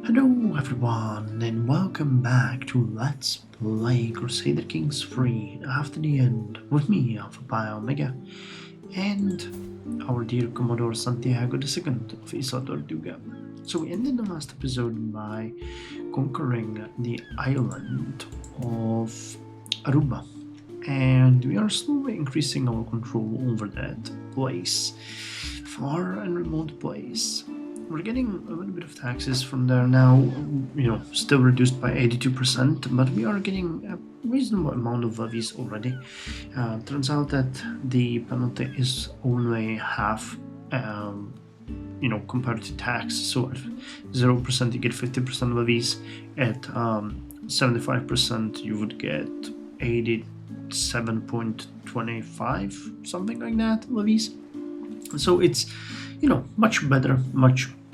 Hello everyone and welcome back to Let's Play Crusader Kings 3 After the End with me, Alpha Pi Omega, and our dear Commodore Santiago II of Isla Tortuga. So we ended the last episode by conquering the island of Aruba, and we are slowly increasing our control over that place, far and remote place. We're getting a little bit of taxes from there now, still reduced by 82%, but we are getting a reasonable amount of levies already. Turns out that the penalty is only half, compared to tax. So at 0% you get 50% levies, at 75% you would get 87.25, something like that, levies. So it's, much better,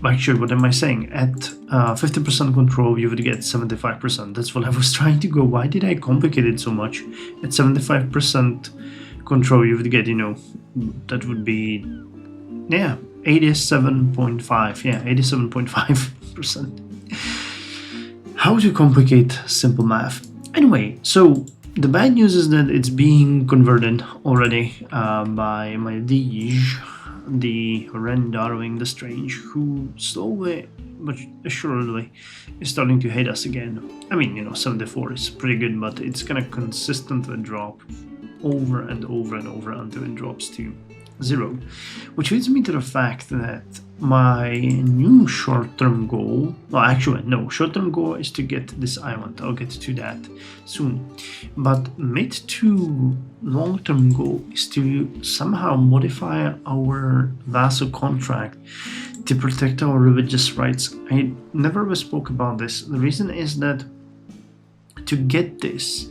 actually, what am I saying? At 50% control, you would get 75%. That's what I was trying to go. Why did I complicate it so much? At 75% control, you would get, that would be, 87.5. Yeah, 87.5%. How to complicate simple math. Anyway, so the bad news is that it's being converted already by my liege, the Rendaring the Strange, who slowly but assuredly is starting to hate us again. I mean, 74 is pretty good, but it's gonna consistently drop over and over and over until it drops to 0. Which leads me to the fact that my new short-term goal, short-term goal is to get this island. I'll get to that soon. But mid to long-term goal is to somehow modify our vassal contract to protect our religious rights. I never spoke about this. The reason is that to get this,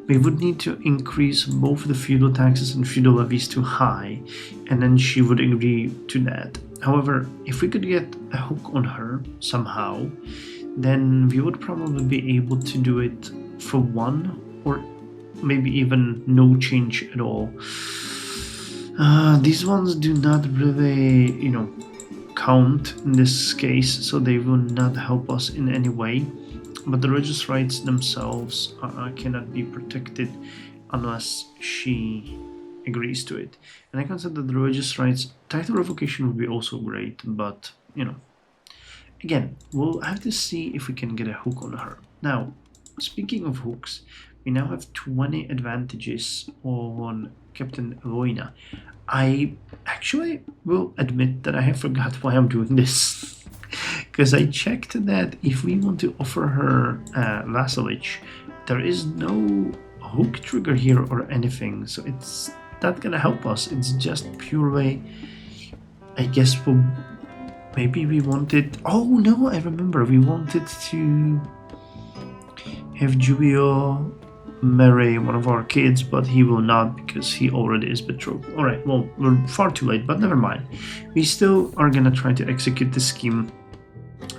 we would need to increase both the feudal taxes and feudal levies to high, and then she would agree to that. However, if we could get a hook on her somehow, then we would probably be able to do it for 1 or maybe even no change at all. These ones do not really, count in this case, so they will not help us in any way. But the religious rights themselves cannot be protected unless she agrees to it. And I consider that the religious rights title revocation would be also great, but again, we'll have to see if we can get a hook on her. Now, speaking of hooks, we now have 20 advantages on Captain Eloina. I actually will admit that I have forgot why I'm doing this. Because I checked that if we want to offer her vassalage, there is no hook trigger here or anything, so it's not gonna help us. It's just purely, I guess, maybe we wanted. Oh no, I remember we wanted to have Julio marry one of our kids, but he will not because he already is betrothed. All right, well, we're far too late, but never mind. We still are gonna try to execute this scheme.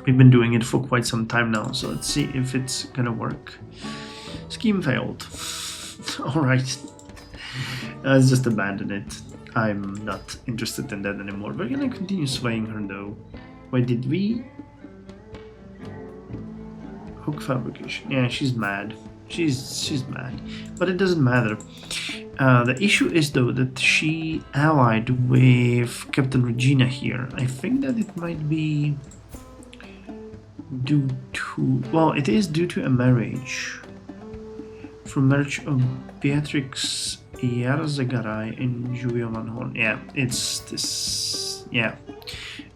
We've been doing it for quite some time now, so let's see if it's gonna work. Scheme failed. Alright. Let's just abandon it. I'm not interested in that anymore. We're gonna continue swaying her though. Wait, did we? Hook fabrication. Yeah, she's mad. She's mad. But it doesn't matter. The issue is though that she allied with Captain Regina here. I think that it might be due to, it is due to a marriage. From marriage of Beatrix Yarzagaray and Julio Manhorn. Yeah, it's this. Yeah,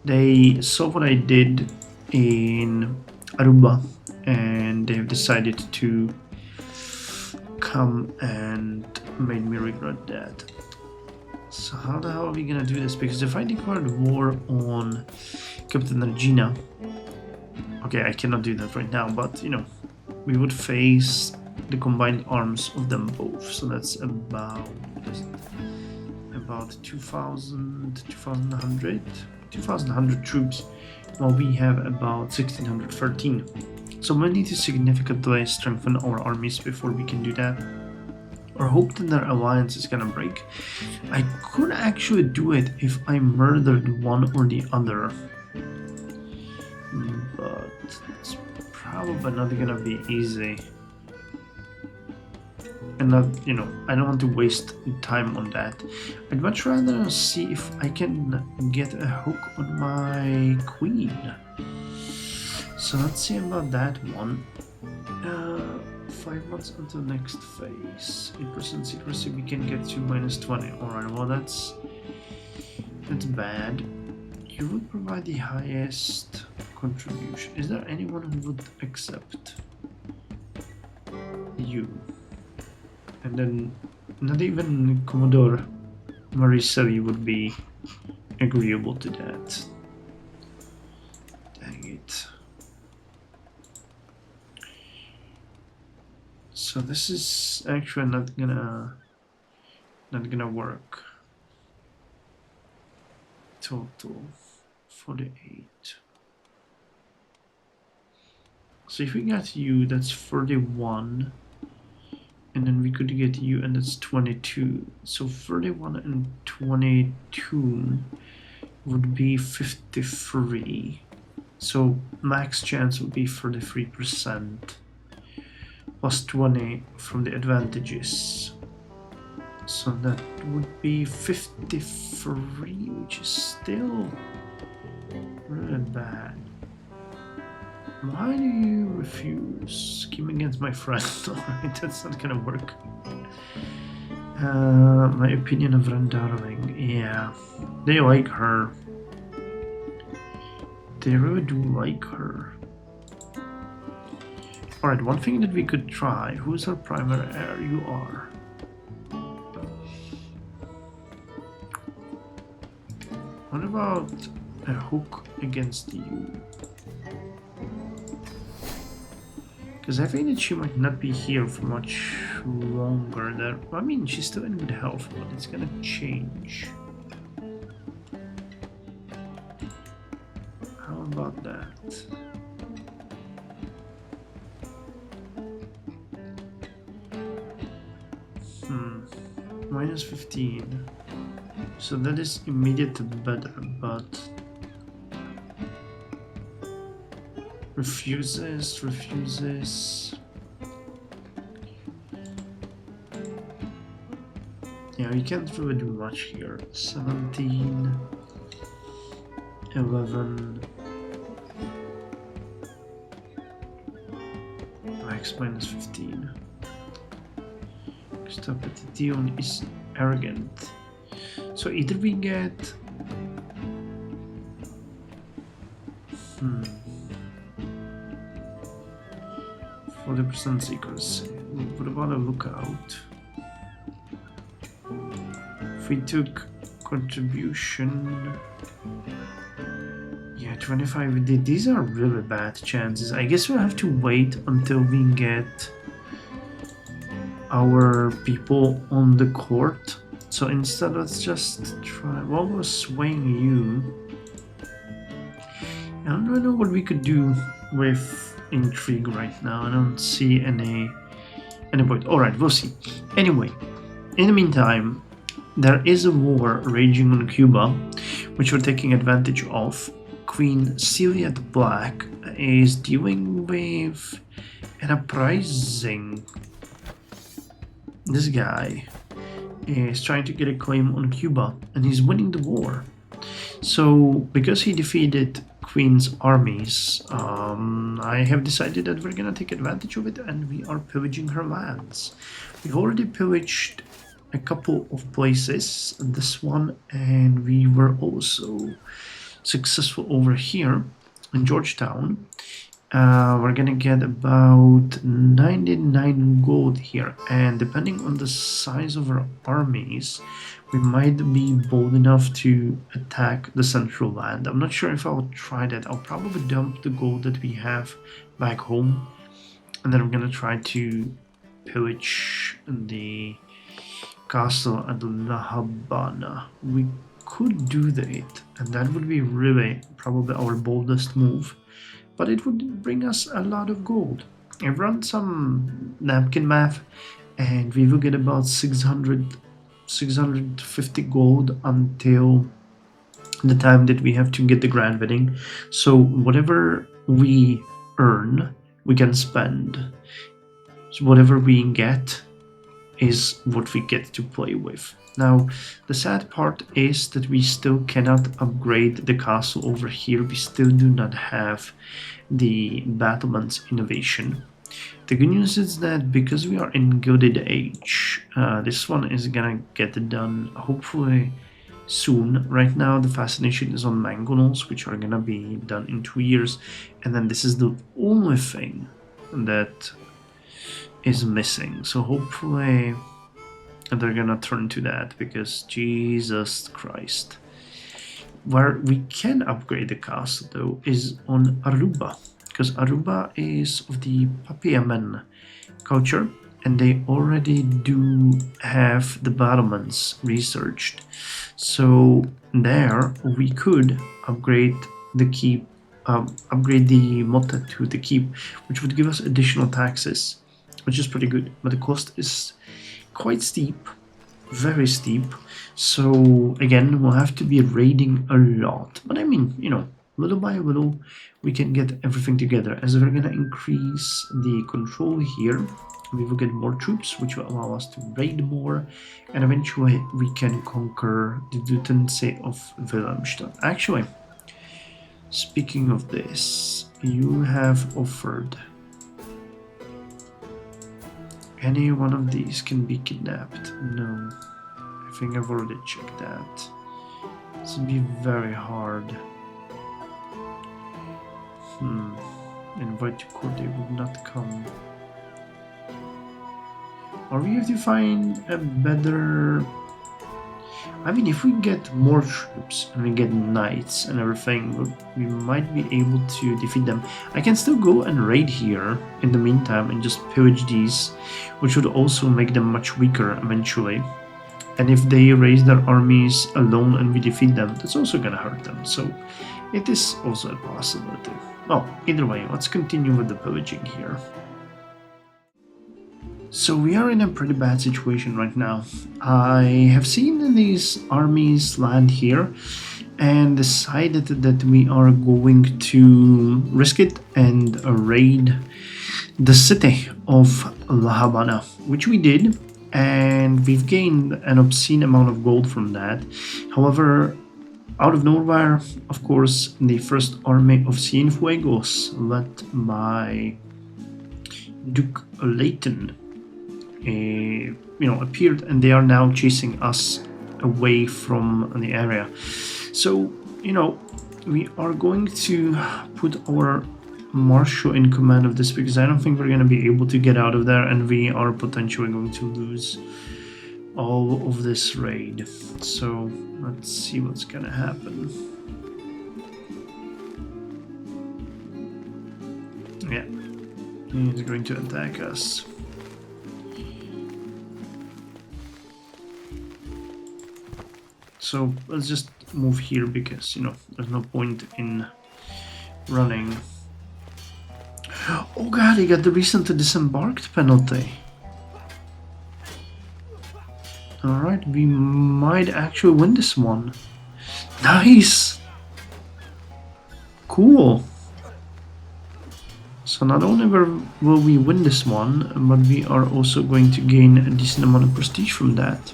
they saw what I did in Aruba, and they've decided to come and made me regret that. So how the hell are we gonna do this? Because if I declared war on Captain Regina, okay, I cannot do that right now, but we would face the combined arms of them both. So that's about 2,100 troops, while we have about 1,613. So we need to significantly strengthen our armies before we can do that, or hope that their alliance is gonna break. I could actually do it if I murdered one or the other. but it's probably not gonna be easy. And not, you know, I don't want to waste time on that. I'd much rather see if I can get a hook on my queen. So let's see about that one. 5 months until next phase. 8% secrecy, we can get to -20. Alright, well that's bad. You would provide the highest contribution. Is there anyone who would accept you? And then not even Commodore Marisari would be agreeable to that. Dang it. So this is actually not gonna work. Total 48. So if we got you, that's 41. And then we could get you, and that's 22. So 31 and 22 would be 53. So max chance would be 33%. Plus 20 from the advantages. So that would be 53, which is still really bad. Why do you refuse? Scheme against my friend. Alright, that's not gonna work. My opinion of Randarling. Yeah, they like her. They really do like her. Alright, one thing that we could try. Who's our primary heir? You are. What about a hook against you? Because I think that she might not be here for much longer. There, I mean, she's still in good health, but it's gonna change. How about that? Minus 15. So that is immediate better, but refuses. Yeah, we can't really do much here. 17, 11, max minus 15. Stapetition is arrogant. So either we get 40% secrecy. What about a lookout? If we took contribution, yeah, 25. These are really bad chances. I guess we'll have to wait until we get our people on the court. So instead, let's just try. Well, we're swaying you. I don't really know what we could do with intrigue right now. I don't see any point. All right, we'll see. Anyway, in the meantime, there is a war raging on Cuba, which we're taking advantage of. Queen Celia the Black is dealing with an uprising. This guy is trying to get a claim on Cuba, and he's winning the war. So because he defeated Queen's armies, I have decided that we're gonna take advantage of it, and we are pillaging her lands. We've already pillaged a couple of places, this one, and we were also successful over here in Georgetown. We're gonna get about 99 gold here, and depending on the size of our armies, we might be bold enough to attack the central land. I'm not sure if I'll try that. I'll probably dump the gold that we have back home, and then I'm gonna try to pillage the castle at La Habana. We could do that, and that would be really probably our boldest move. But it would bring us a lot of gold. I've run some napkin math, and we will get about 650 gold until the time that we have to get the grand wedding. So whatever we earn, we can spend. So whatever we get is what we get to play with. Now, the sad part is that we still cannot upgrade the castle over here. We still do not have the battlements innovation. The good news is that because we are in Gilded Age, this one is gonna get done hopefully soon. Right now the fascination is on mangonels, which are gonna be done in 2 years, and then this is the only thing that is missing. So hopefully they're gonna turn to that, because Jesus Christ. Where we can upgrade the castle though is on Aruba, because Aruba is of the Papiamen culture, and they already do have the battlements researched. So there we could upgrade the keep, upgrade the motte to the keep, which would give us additional taxes, which is pretty good, but the cost is quite steep, very steep. So again, we'll have to be raiding a lot, but I mean, you know, little by little we can get everything together. As we're gonna increase the control here, we will get more troops, which will allow us to raid more, and eventually we can conquer the Dutense of Wilhelmstadt. Actually, speaking of this, you have offered any one of these can be kidnapped. No, I think I've already checked that. This would be very hard. Invite to court, they would not come. Or we have to find a better... I mean, if we get more troops and we get knights and everything, we might be able to defeat them. I can still go and raid here in the meantime and just pillage these, which would also make them much weaker eventually. And if they raise their armies alone and we defeat them, that's also gonna hurt them. So it is also a possibility. Well, either way, let's continue with the pillaging here. So we are in a pretty bad situation right now. I have seen these armies land here and decided that we are going to risk it and raid the city of La Habana, which we did, and we've gained an obscene amount of gold from that. However, out of nowhere, of course, the first army of Cienfuegos, led by Duke Leighton, appeared, and they are now chasing us away from the area. So, we are going to put our marshal in command of this, because I don't think we're going to be able to get out of there, and we are potentially going to lose all of this raid. So let's see what's going to happen. Yeah, he's going to attack us. So let's just move here, because there's no point in running. Oh god, he got the recently disembarked penalty. Alright, we might actually win this one. Nice! Cool! So not only will we win this one, but we are also going to gain a decent amount of prestige from that.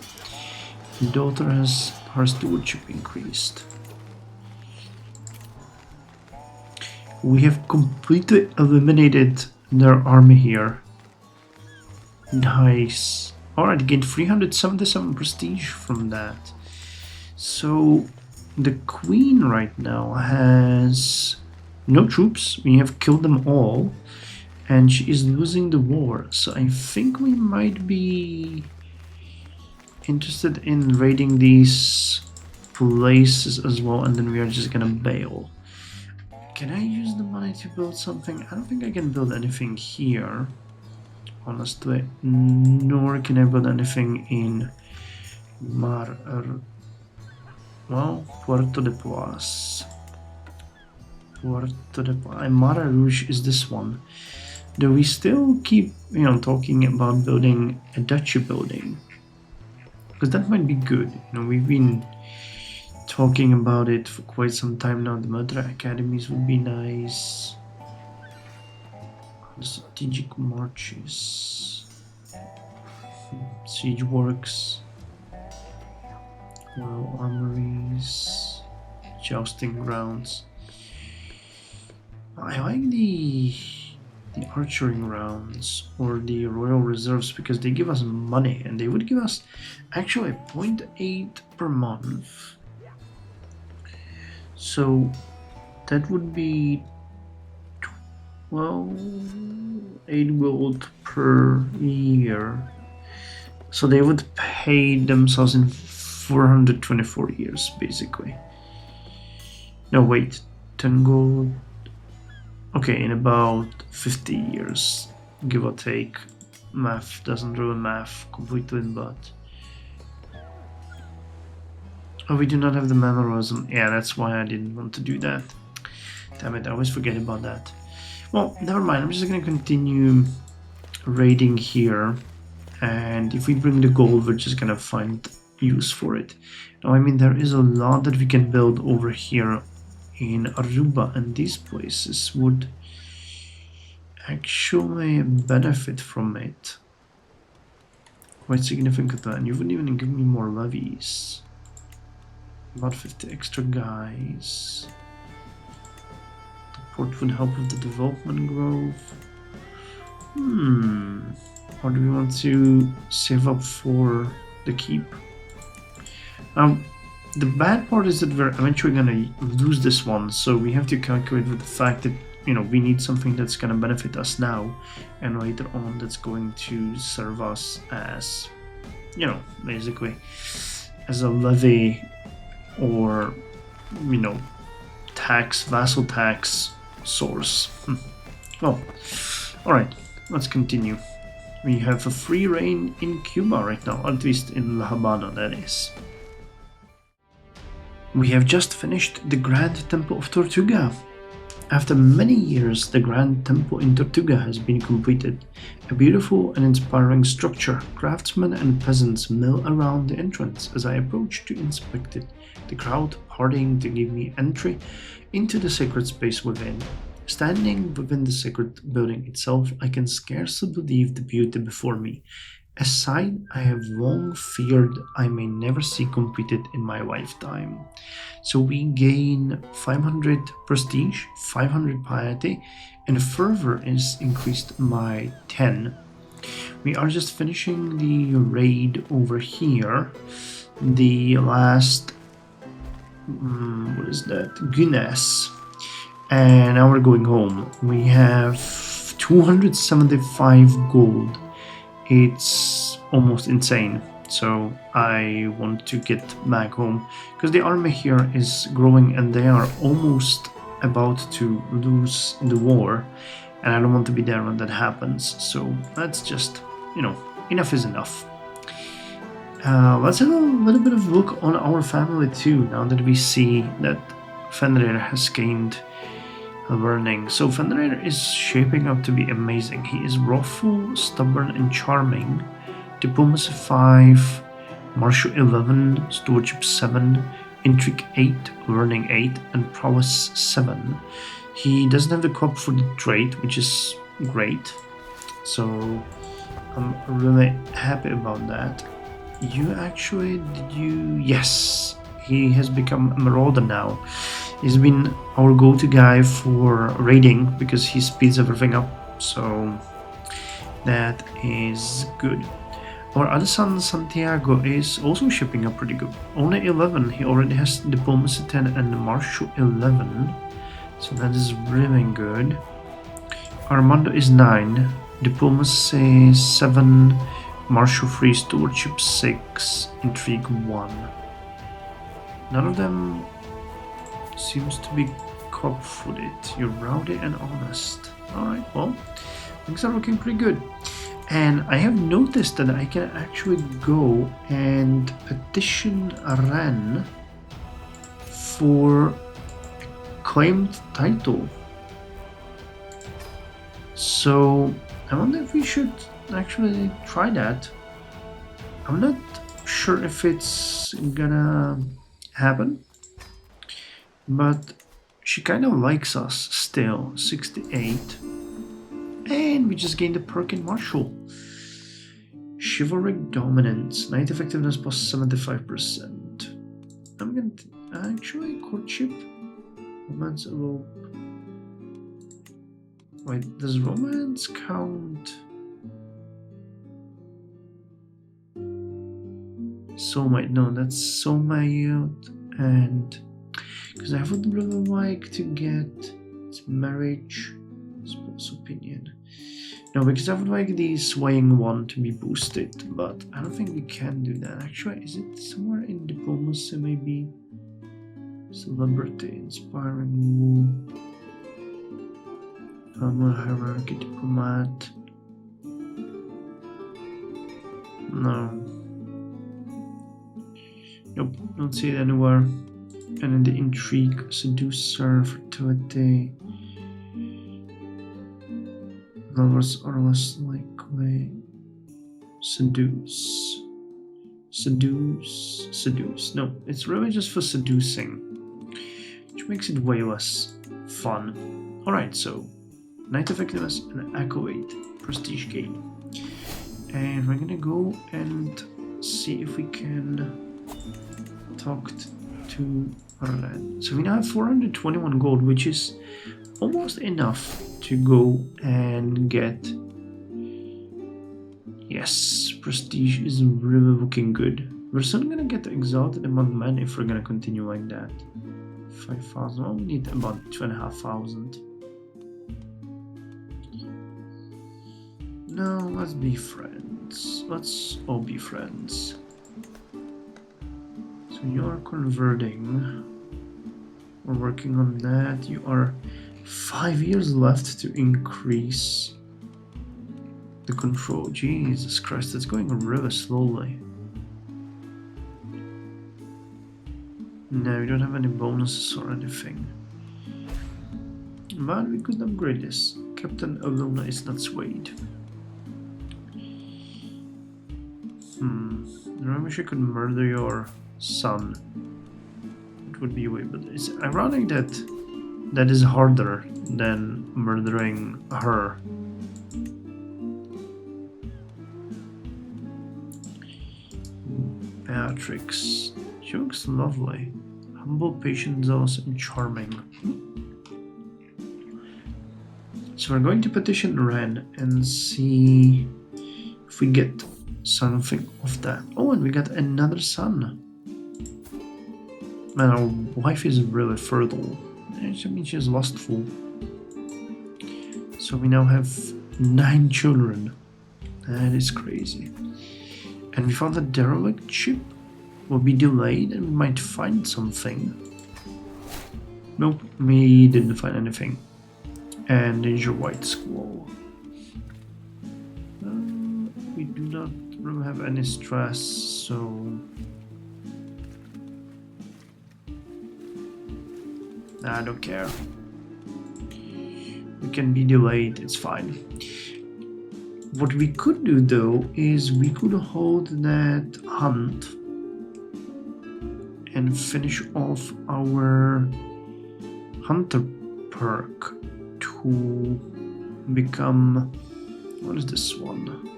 The daughter has her stewardship increased. We have completely eliminated their army here. Nice. Alright, gained 377 prestige from that. So the queen right now has no troops. We have killed them all, and she is losing the war. So I think we might be interested in raiding these places as well, and then we are just gonna bail. Can I use the money to build something? I don't think I can build anything here, honestly, nor can I build anything in Puerto de Paz. Mara Rouge is this one. Do we still keep, talking about building a duchy building? Because that might be good. We've been talking about it for quite some time now. The murder academies would be nice. The strategic marches, siege works, royal armories, jousting grounds. I like the archery grounds or the royal reserves because they give us money, and they would give us actually 0.8 per month. So that would be 8 gold per year. So they would pay themselves in 424 years, basically. No, wait, 10 gold. Okay, in about 50 years, give or take. Math doesn't ruin math completely, but... Oh, we do not have the mannerism. Yeah, that's why I didn't want to do that. Damn it, I always forget about that. Well, never mind, I'm just gonna continue raiding here. And if we bring the gold, we're just gonna find use for it. Now, I mean, there is a lot that we can build over here in Aruba, and these places would actually benefit from it quite significantly. And you wouldn't even give me more levies. About 50 extra guys. The port would help with the development growth. Or do we want to save up for the keep? The bad part is that we're eventually gonna lose this one, so we have to calculate with the fact that, you know, we need something that's gonna benefit us now, and later on that's going to serve us as, you know, basically as a levy or, you know, vassal tax source. Well, alright, let's continue. We have a free reign in Cuba right now, at least in La Habana, that is. We have just finished the Grand Temple of Tortuga. After many years, the Grand Temple in Tortuga has been completed. A beautiful and inspiring structure. Craftsmen and peasants mill around the entrance as I approach to inspect it, the crowd partying to give me entry into the sacred space within. Standing within the sacred building itself, I can scarcely believe the beauty before me, a sight I have long feared I may never see completed in my lifetime. So we gain 500 prestige, 500 piety, and fervor is increased by 10. We are just finishing the raid over here. The last, what is that? Guinness. And now we're going home. We have 275 gold. It's almost insane. So I want to get back home because the army here is growing and they are almost about to lose the war, and I don't want to be there when that happens. So that's just, you know, enough is enough. Let's have a little bit of look on our family too, now that we see that Fenrir has gained learning. So Fenrir is shaping up to be amazing. He is wrathful, stubborn, and charming. Diplomacy 5, Martial 11, Stewardship 7, Intrigue 8, Learning 8, and Prowess 7. He doesn't have the co-op for the trait, which is great. So I'm really happy about that. Yes, he has become a marauder now. He's been our go-to guy for raiding because he speeds everything up, so that is good. Our other son Santiago is also shipping up pretty good. Only 11, he already has Diplomacy 10 and Martial 11, so that is really good. Armando is 9, Diplomacy 7, Martial 3, Stewardship 6, Intrigue 1. None of them seems to be cop-footed. You're rowdy and honest. Alright, well, things are looking pretty good. And I have noticed that I can actually go and petition Ren for claimed title. So I wonder if we should actually try that. I'm not sure if it's gonna happen, But she kind of likes us still. 68. And we just gained a perk in Martial. Chivalric Dominance. Knight effectiveness plus 75%. I'm going to... Actually, Courtship. Romance Elope. Wait, does Romance count? Soulmate. No, that's Soulmate. And... because I would really like to get marriage, spouse opinion. No, because I would like the swaying one to be boosted, but I don't think we can do that. Actually, is it somewhere in diplomacy maybe? Celebrity, inspiring woo, family hierarchy, diplomat. No. Nope, don't see it anywhere. And in the intrigue, seducer, fertility, lovers are less likely. Seduce. No, it's really just for seducing, which makes it way less fun. Alright, so Knight Effectiveness and Accolade, Prestige gain. And we're gonna go and see if we can talk to Ren. So we now have 421 gold, which is almost enough to go and get... Yes, Prestige is really looking good. We're soon gonna get Exalted Among Men if we're gonna continue like that. 5,000, well, we need about 2,500. No, let's be friends. Let's all be friends. So you're converting. We're working on that. You are 5 years left to increase the control. Jesus Christ, that's going really slowly. No, we don't have any bonuses or anything. But we could upgrade this. Captain Alona is not swayed. I wish I could murder your son. It would be way better. It's ironic that that is harder than murdering her. Beatrix. She looks lovely. Humble, patient, zealous, and charming. So we're going to petition Ren and see if we get something of that. Oh, and we got another son. Man, our wife is really fertile. I mean, she's lustful. So we now have 9 children. That is crazy. And we found that derelict ship will be delayed and we might find something. Nope, we didn't find anything. And Ninja White Squall. We do not really have any stress, so... I don't care. We can be delayed, it's fine. What we could do though is we could hold that hunt and finish off our hunter perk to become... what is this one?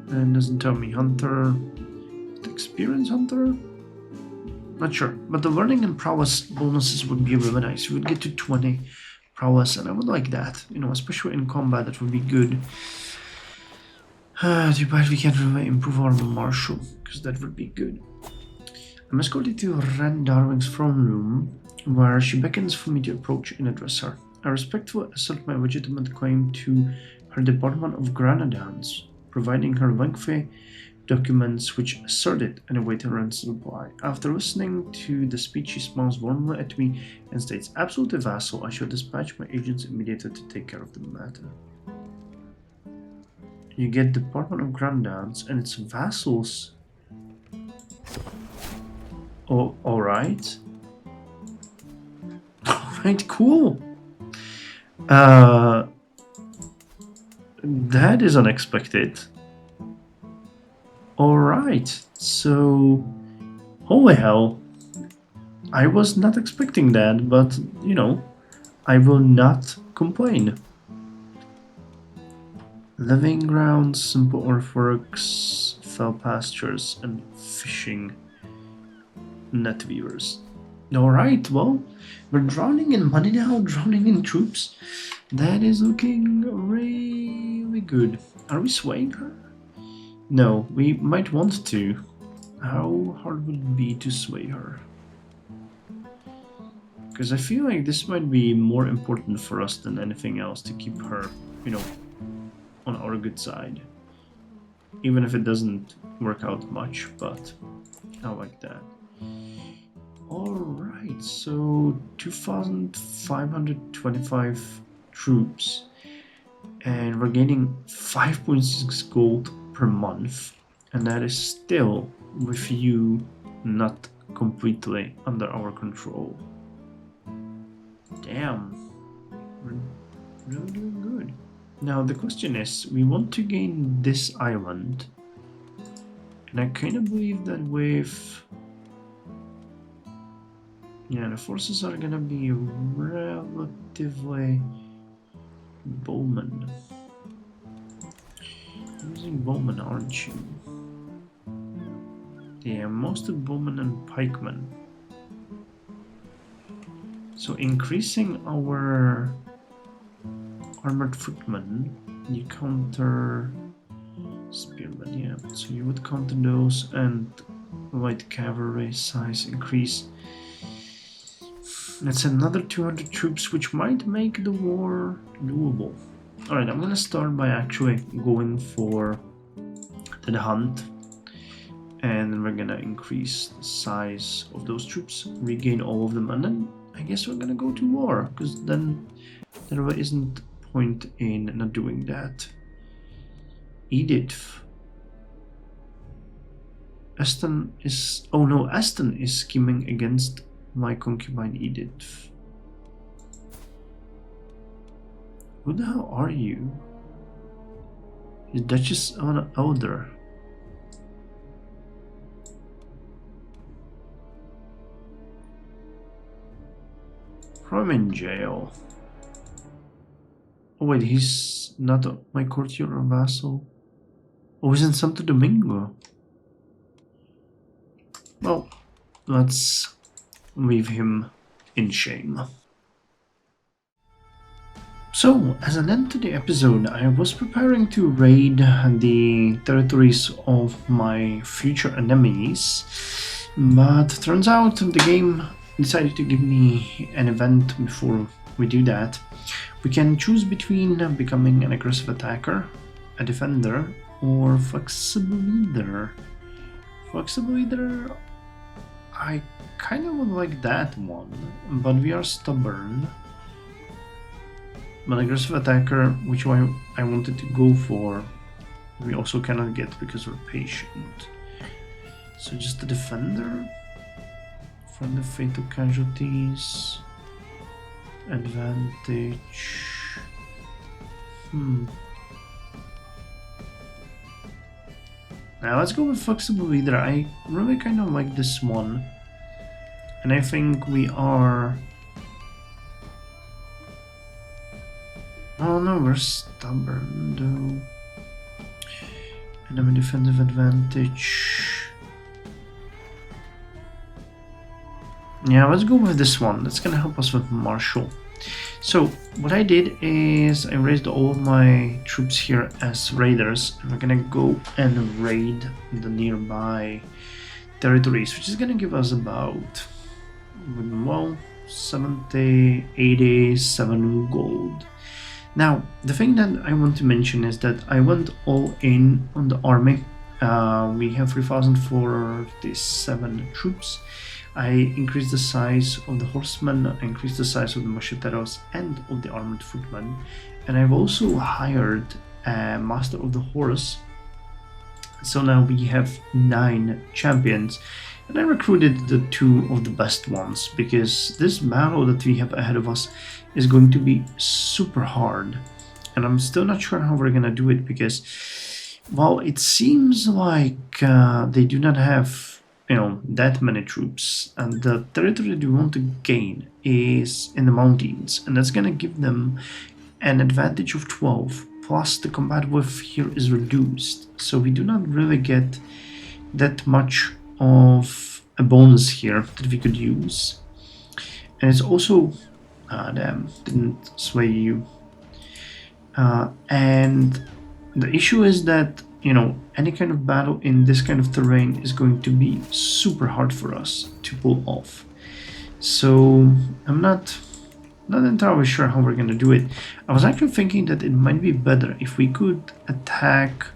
And doesn't tell me. Hunter... experience hunter? Not sure, but the learning and prowess bonuses would be really nice. We would get to 20 prowess, and I would like that. You know, especially in combat, that would be good. Too bad we can't really improve our martial, because that would be good. I'm escorted to Ren Darwin's throne room, where she beckons for me to approach and address her. I respectfully assert my legitimate claim to her Department of Granadans, providing her lengthy documents which assert it and await Ren's reply. After listening to the speech, she smiles warmly at me and states, "Absolutely, vassal, I shall dispatch my agents immediately to take care of the matter." You get Department of Granadans and it's vassals. Oh, alright. Alright, cool. That is unexpected. Alright, so... holy hell. I was not expecting that, but you know, I will not complain. Living grounds, simple earthworks, fell pastures, and fishing net viewers. Alright, well, we're drowning in money now, drowning in troops. That is looking really good. Are we swaying her? No, we might want to. How hard would it be to sway her? Because I feel like this might be more important for us than anything else to keep her, you know, on our good side. Even if it doesn't work out much, but I like that. Alright, so 2,525 troops, and we're gaining 5.6 gold per month, and that is still with you not completely under our control. Damn, we're really doing good. Now the question is, we want to gain this island, and I kind of believe that with... yeah, the forces are gonna be relatively bowmen. Using bowmen, aren't you? Yeah, mostly bowmen and pikemen. So increasing our armored footmen, you counter spearmen, yeah. So you would counter those, and light cavalry size increase. That's another 200 troops, which might make the war doable. Alright, I'm gonna start by actually going for the hunt, and then we're gonna increase the size of those troops, regain all of them, and then I guess we're gonna go to war, because then there really isn't point in not doing that. Edith. Aston is... oh no, Aston is scheming against my concubine Edith. Who the hell are you? Is Duchess Elder? I'm in jail. Oh wait, he's not my courtier or vassal. Oh, he's in Santo Domingo. Well, let's leave him in shame. So, as an end to the episode, I was preparing to raid the territories of my future enemies, but turns out the game decided to give me an event before we do that. We can choose between becoming an aggressive attacker, a defender, or flexible leader. Flexible leader, I kind of would like that one, but we are stubborn. But aggressive attacker, which one I wanted to go for, we also cannot get because we're patient. So just the defender, from the fatal casualties, advantage. Now let's go with flexible leader. I really kind of like this one, and I think we are... oh no, we're stubborn though. And I'm a defensive advantage. Yeah, let's go with this one. That's gonna help us with Marshall. So what I did is I raised all of my troops here as raiders, and we're gonna go and raid the nearby territories, which is gonna give us about, well, 70, 87 gold. Now, the thing that I want to mention is that I went all in on the army. We have 3,047 troops. I increased the size of the horsemen, I increased the size of the macheteros and of the armored footmen, and I've also hired a master of the horse. So now we have 9 champions, and I recruited the 2 of the best ones, because this battle that we have ahead of us is going to be super hard, and I'm still not sure how we're gonna do it, because, well, it seems like they do not have that many troops, and the territory that we want to gain is in the mountains, and that's gonna give them an advantage of 12, plus the combat width here is reduced, so we do not really get that much of a bonus here that we could use. And it's also damn, didn't sway you. And the issue is that any kind of battle in this kind of terrain is going to be super hard for us to pull off. So I'm not entirely sure how we're gonna do it. I was actually thinking that it might be better if we could attack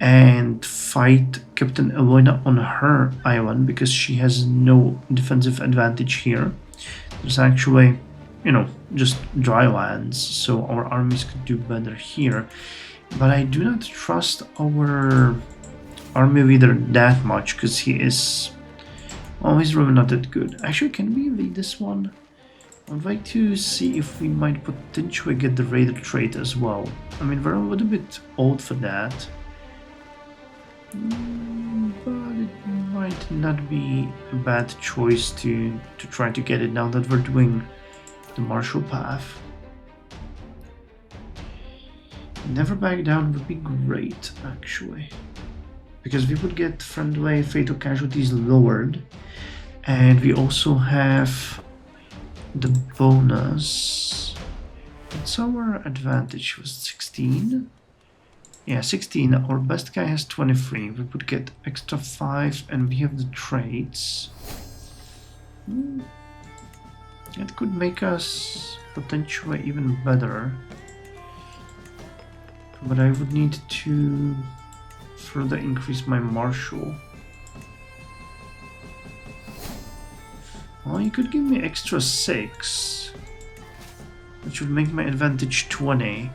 and fight Captain Eloina on her island, because she has no defensive advantage here. There's actually, just dry lands, so our armies could do better here. But I do not trust our army leader that much, because he is... well, he's really not that good. Actually, can we lead this one? I'd like to see if we might potentially get the raider trait as well. I mean, we're a little bit old for that. But it might not be a bad choice to try to get it now that we're doing the martial path. Never back down would be great, actually, because we would get friendly fatal casualties lowered, and we also have the bonus. What's our advantage? Was it 16? Yeah, 16. Our best guy has 23. We would get extra 5, and we have the traits. It could make us potentially even better. But I would need to further increase my martial. Well, you could give me extra 6, which would make my advantage 20.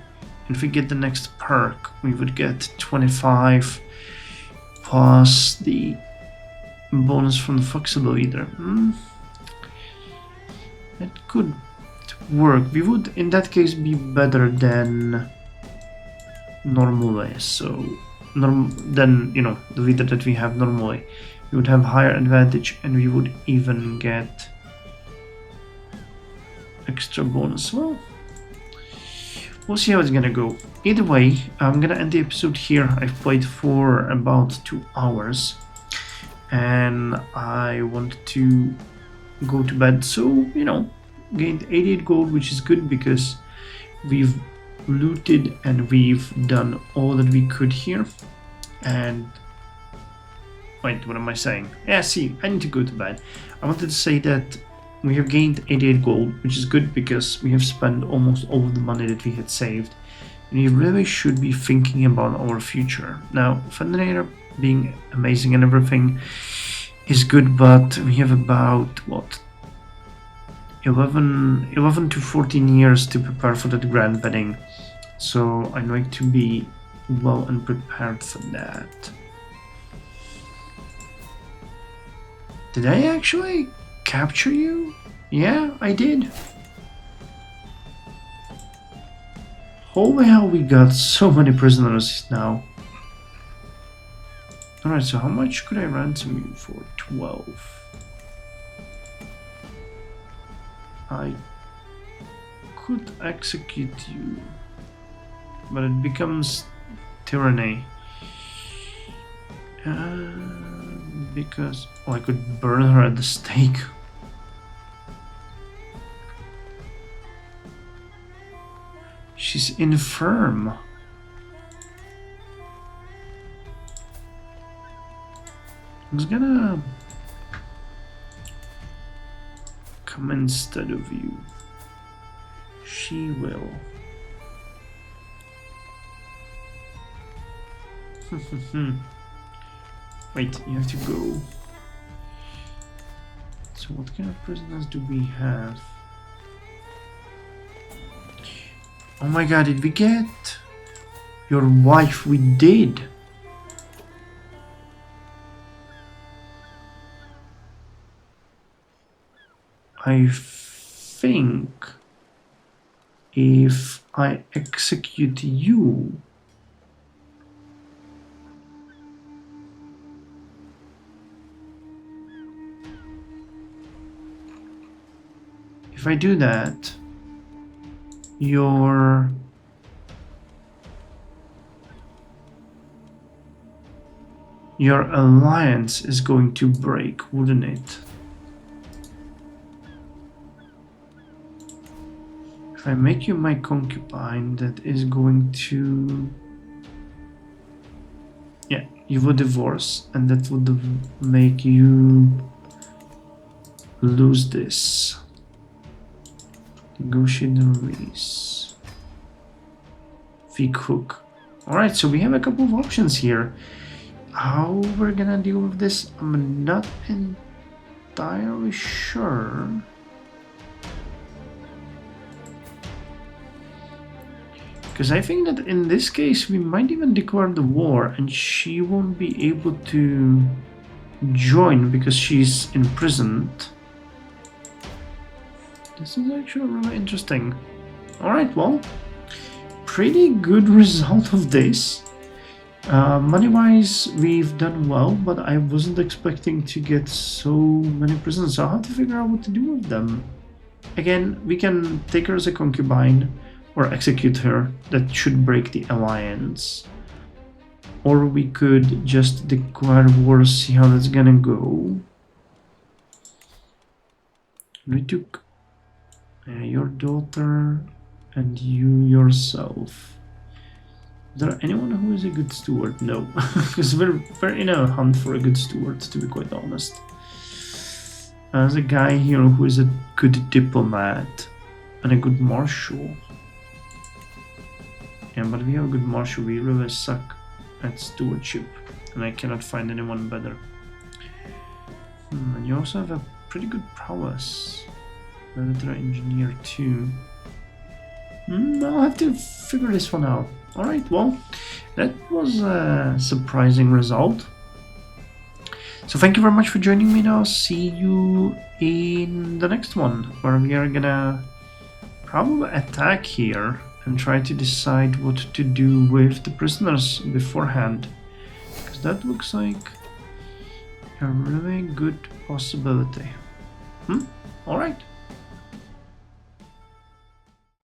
And if we get the next perk, we would get 25 plus the bonus from the flexible leader. That could work. We would, in that case, be better than normally. So, than the leader that we have normally. We would have higher advantage, and we would even get extra bonus. Well, we'll see how it's gonna go. Either way, I'm gonna end the episode here. I've played for about 2 hours, and I want to go to bed. So, gained 88 gold, which is good because we've looted and we've done all that we could here. And wait, what am I saying? Yeah, see, I need to go to bed. I wanted to say that we have gained 88 gold, which is good because we have spent almost all of the money that we had saved. And we really should be thinking about our future. Now, Fenrir being amazing and everything is good, but we have about, what, 11 to 14 years to prepare for that grand wedding. So I'd like to be well and prepared for that. Did I actually capture you? Yeah, I did. Holy hell, we got so many prisoners now. Alright, so how much could I ransom you for? 12. I could execute you, but it becomes tyranny. Because I could burn her at the stake. She's infirm. I was gonna come instead of you. She will. Wait, you have to go. So what kind of prisoners do we have? Oh my god, did we get your wife? We did. I think if I execute you, If I do that, your alliance is going to break, wouldn't it? If I make you my concubine, that is going to... Yeah, you would divorce, and that would make you lose this. Negotiate the release. Fee cook. Alright, so we have a couple of options here. How we're gonna deal with this, I'm not entirely sure. Because I think that in this case we might even declare the war and she won't be able to join because she's imprisoned. This is actually really interesting. Alright, well, pretty good result of this. Money-wise, we've done well, but I wasn't expecting to get so many prisoners, so I'll have to figure out what to do with them. Again, we can take her as a concubine, or execute her. That should break the alliance. Or we could just declare war, see how that's gonna go. We took your daughter and you yourself. Is there anyone who is a good steward? No, because we're in a hunt for a good steward, to be quite honest. There's a guy here who is a good diplomat and a good marshal. Yeah, but we have a good marshal, we really suck at stewardship, and I cannot find anyone better. And you also have a pretty good prowess. Military engineer too. I'll have to figure this one out. Alright, well, that was a surprising result. So thank you very much for joining me now. See you in the next one, where we are gonna probably attack here and try to decide what to do with the prisoners beforehand. Because that looks like a really good possibility. Alright.